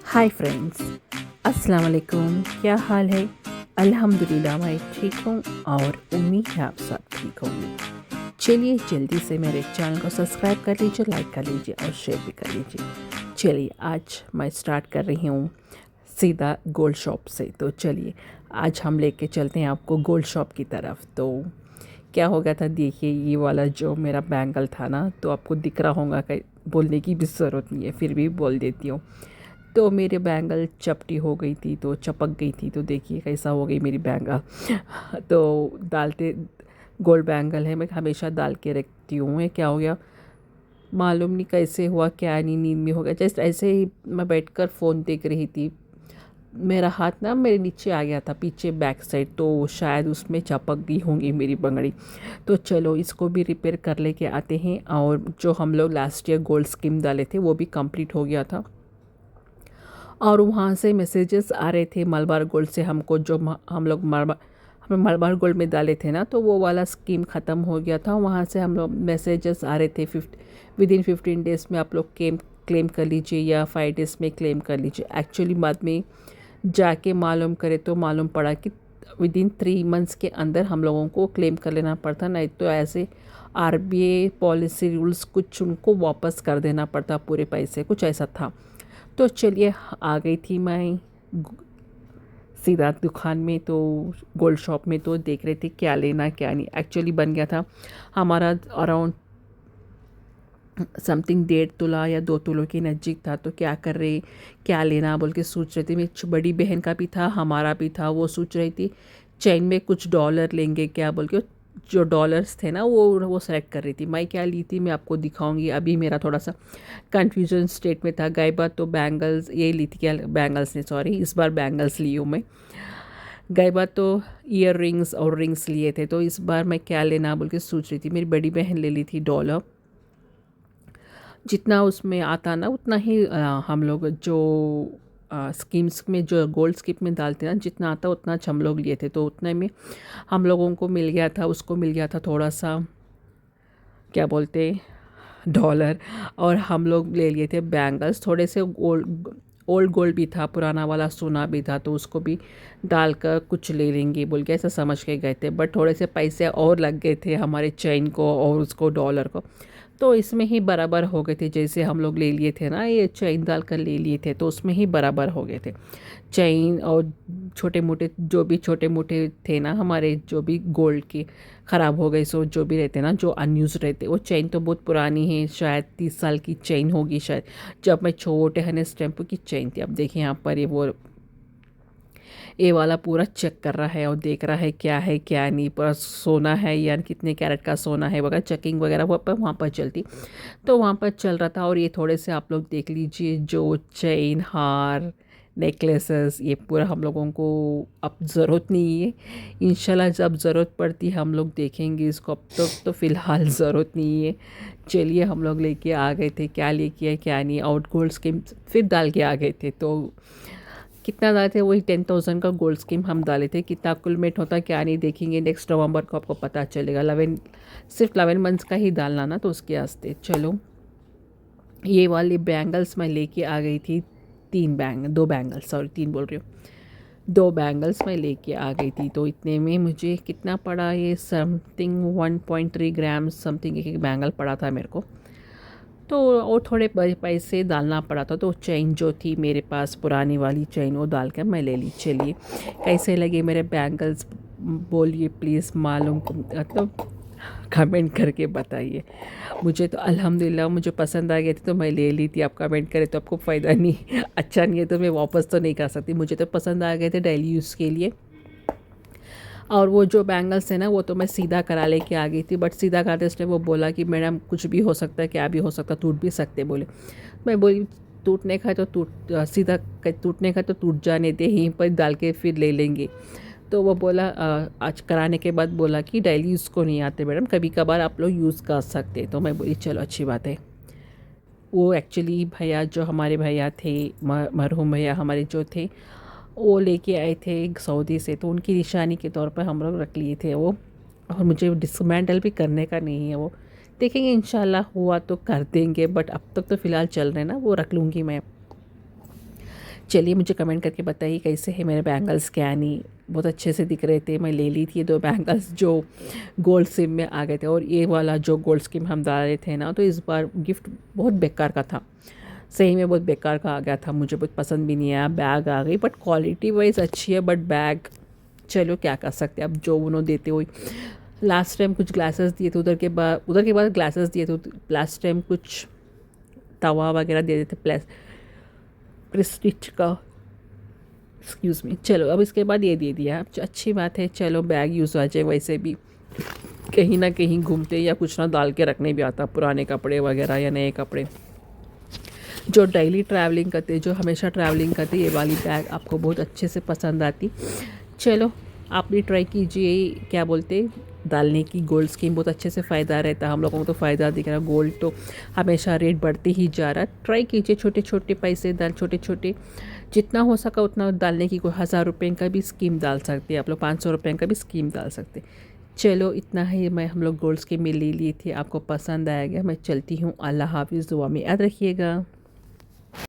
Hi friends, अस्सलाम वालेकुम। क्या हाल है? अल्हम्दुलिल्लाह मैं ठीक हूँ और उम्मीद है आप सब ठीक होंगे। चलिए जल्दी से मेरे चैनल को सब्सक्राइब कर लीजिए, लाइक कर लीजिए और शेयर भी कर लीजिए। चलिए आज मैं स्टार्ट कर रही हूँ सीधा गोल्ड शॉप से। तो चलिए आज हम लेके चलते हैं आपको गोल्ड शॉप की तरफ। तो क्या हो गया था, देखिए ये वाला जो मेरा बैंगल था ना, तो आपको दिख रहा होगा कि बोलने की भी ज़रूरत नहीं है, फिर भी बोल देती हूँ। तो मेरे बैंगल चपटी हो गई थी, तो चपक गई थी। तो देखिए कैसा हो गई मेरी बैंगल। तो डालते गोल्ड बैंगल है, मैं हमेशा डाल के रखती हूँ। ये क्या हो गया मालूम नहीं, कैसे हुआ क्या नहीं, नींद में हो गया। जस्ट ऐसे ही मैं बैठकर फ़ोन देख रही थी, मेरा हाथ ना मेरे नीचे आ गया था पीछे बैक साइड, तो शायद उसमें चपक गई होंगी मेरी बंगड़ी। तो चलो इसको भी रिपेयर कर लेके आते हैं। और जो हम लोग लास्ट ईयर गोल्ड स्कीम डाले थे वो भी कंप्लीट हो गया था, और वहाँ से मैसेजेस आ रहे थे मलबार गोल्ड से हमको, जो हम लोग मलबार गोल्ड में डाले थे ना, तो वो वाला स्कीम ख़त्म हो गया था। वहाँ से हम लोग मैसेजेस आ रहे थे विदिन 15 डेज़ में आप लोग क्लेम कर लीजिए या 5 डेज़ में क्लेम कर लीजिए। एक्चुअली बाद में जाके मालूम करे तो मालूम पड़ा कि विदिन 3 मंथ्स के अंदर हम लोगों को क्लेम कर लेना पड़ता, नहीं तो ऐसे आरबीआई पॉलिसी रूल्स कुछ उनको वापस कर देना पड़ता पूरे पैसे, कुछ ऐसा था। तो चलिए आ गई थी मैं सीधा दुकान में, तो गोल्ड शॉप में। तो देख रहे थे क्या लेना क्या नहीं। एक्चुअली बन गया था हमारा अराउंड समथिंग 1.5 तोला या 2 तोलों के नज़दीक था। तो क्या कर रहे, क्या लेना बोल के सोच रहे थे। मेरी बड़ी बहन का भी था, हमारा भी था। वो सोच रही थी चैन में कुछ डॉलर लेंगे क्या बोल के, जो डॉलर्स थे ना वो सेलेक्ट कर रही थी। मैं क्या ली थी मैं आपको दिखाऊंगी। अभी मेरा थोड़ा सा कन्फ्यूजन स्टेट में था। गई बार तो बैंगल्स ये ली थी, क्या बैंगल्स ने, सॉरी इस बार बैंगल्स ली हूँ मैं। गई बार तो ईयर रिंग्स और रिंग्स लिए थे। तो इस बार मैं क्या लेना बोल के सोच रही थी। मेरी बड़ी बहन ले ली थी डॉलर, जितना उसमें आता ना उतना ही हम लोग जो स्कीम्स में जो गोल्ड स्कीम में डालते हैं ना, जितना आता उतना हम लोग लिए थे। तो उतने में हम लोगों को मिल गया था, उसको मिल गया था थोड़ा सा क्या बोलते डॉलर। और हम लोग ले लिए थे बैंगल्स, थोड़े से गोल्ड, ओल्ड गोल्ड भी था, पुराना वाला सोना भी था, तो उसको भी डालकर कुछ ले लेंगे बोल के ऐसा समझ के गए थे। बट थोड़े से पैसे और लग गए थे हमारे चेन को और उसको डॉलर को, तो इसमें ही बराबर हो गए थे। जैसे हम लोग ले लिए थे ना, ये चेन डाल कर ले लिए थे, तो उसमें ही बराबर हो गए थे चेन। और छोटे मोटे जो भी छोटे मोटे थे ना हमारे, जो भी गोल्ड के ख़राब हो गए, सो जो भी रहते ना जो अनयूज रहते, वो चेन तो बहुत पुरानी है, शायद 30 साल की चेन होगी शायद, जब मैं छोटे हने स्टैम्पो की चेन थी। अब देखिए यहाँ पर ये वाला पूरा चेक कर रहा है और देख रहा है क्या नहीं, पूरा सोना है या कितने कैरेट का सोना है वगैरह, चेकिंग वगैरह वहाँ पर चलती। तो वहाँ पर चल रहा था। और ये थोड़े से आप लोग देख लीजिए, जो चेन, हार, नेकलेसेस, ये पूरा हम लोगों को अब ज़रूरत नहीं है। इंशाल्लाह जब ज़रूरत पड़ती हम लोग देखेंगे इसको, अब तक तो फ़िलहाल ज़रूरत नहीं है। चलिए हम लोग लेके आ गए थे, क्या लेके आए क्या नहीं, आउट गोल्ड स्कीम फिर डाल के आ गए थे। तो कितना डाले थे, वही 10,000 का गोल्ड स्कीम हम डाले थे। कितना कुलमेट होता क्या नहीं देखेंगे नेक्स्ट नवंबर को, आपको पता चलेगा। 11 सिर्फ 11 मंथ्स का ही डालना ना, तो उसके वास्ते। चलो ये वाली बैंगल्स मैं लेके आ गई थी, 2 बैंगल्स, सॉरी 3 बोल रही हूँ, 2 बैंगल्स मैं लेके आ गई थी। तो इतने में मुझे कितना पड़ा, ये समथिंग 1.3 ग्राम समथिंग एक बैंगल पड़ा था मेरे को। तो और थोड़े पैसे डालना पड़ा था। तो चेन जो थी मेरे पास पुरानी वाली चेन, वो डाल कर मैं ले ली। चलिए कैसे लगे मेरे बैंगल्स बोलिए प्लीज़, मालूम मतलब कमेंट करके बताइए। मुझे तो अल्हम्दुलिल्लाह मुझे पसंद आ गई थी तो मैं ले ली थी। आप कमेंट करें तो आपको फ़ायदा नहीं, अच्छा नहीं है तो मैं वापस तो नहीं कर सकती। मुझे तो पसंद आ गए थे डेली यूज़ के लिए। और वो जो बैंगल्स है ना, वो तो मैं सीधा करा लेके आ गई थी। बट सीधा कराते उसने वो बोला कि मैडम कुछ भी हो सकता है, क्या भी हो सकता है, टूट भी सकते बोले। मैं बोली टूटने का है तो सीधा टूटने का तो टूट जाने दे, यहीं पर डाल के फिर ले लेंगे। तो वो बोला आज कराने के बाद बोला कि डेली यूज़ को नहीं आते मैडम, कभी कभार आप लोग यूज़ कर सकते। तो मैं बोली चलो अच्छी बात है। वो एक्चुअली भैया, जो हमारे भैया थे, मरहूम भैया हमारे जो थे, वो लेके आए थे सऊदी से, तो उनकी निशानी के तौर पर हम लोग रख लिए थे वो। और मुझे डिसमेंटल भी करने का नहीं है वो, देखेंगे इंशाल्लाह हुआ तो कर देंगे। बट अब तक तो फ़िलहाल चल रहे हैं ना, वो रख लूँगी मैं। चलिए मुझे कमेंट करके बताइए कैसे है मेरे बैंगल्स। क्या नहीं, बहुत अच्छे से दिख रहे थे। मैं ले ली थी ये 2 बैंगल्स जो गोल्ड स्कीम में आ गए थे, और ये वाला जो गोल्ड स्कीम हम डाल रहे थे ना, तो इस बार गिफ्ट बहुत बेकार का था, सही में बहुत बेकार का आ गया था, मुझे बहुत पसंद भी नहीं आया। बैग आ गई बट क्वालिटी वाइज अच्छी है, बट बैग चलो क्या कर सकते हैं, अब जो उन्होंने देते हुए। लास्ट टाइम कुछ ग्लासेस दिए थे, उधर के बाद ग्लासेस दिए थे। लास्ट टाइम कुछ तवा वगैरह दे देते प्रेस्टिज का, एक्सक्यूज़ मी। चलो अब इसके बाद ये दे दिया, अब अच्छी बात है, चलो बैग यूज़ आ जाए। वैसे भी कहीं ना कहीं घूमते या कुछ ना डाल के रखने भी आता, पुराने कपड़े वगैरह या नए कपड़े। जो डेली ट्रैवलिंग करते, जो हमेशा ट्रैवलिंग करते, ये वाली बैग आपको बहुत अच्छे से पसंद आती। चलो आप भी ट्राई कीजिए, क्या बोलते, डालने की। गोल्ड स्कीम बहुत अच्छे से फ़ायदा रहता है, हम लोगों को तो फ़ायदा दिख रहा है। गोल्ड तो हमेशा रेट बढ़ते ही जा रहा है। ट्राई कीजिए, छोटे छोटे पैसे डाल, छोटे छोटे जितना हो सका उतना डालने की। कोई 1000 रुपये का भी स्कीम डाल सकते हैं आप लोग, 500 रुपये का भी स्कीम डाल सकते। चलो इतना ही मैं हम लोग गोल्ड स्कीम में ले ली थी, आपको पसंद आएगा। मैं चलती हूँ, अल्लाह हाफिज़, दुआ में याद रखिएगा।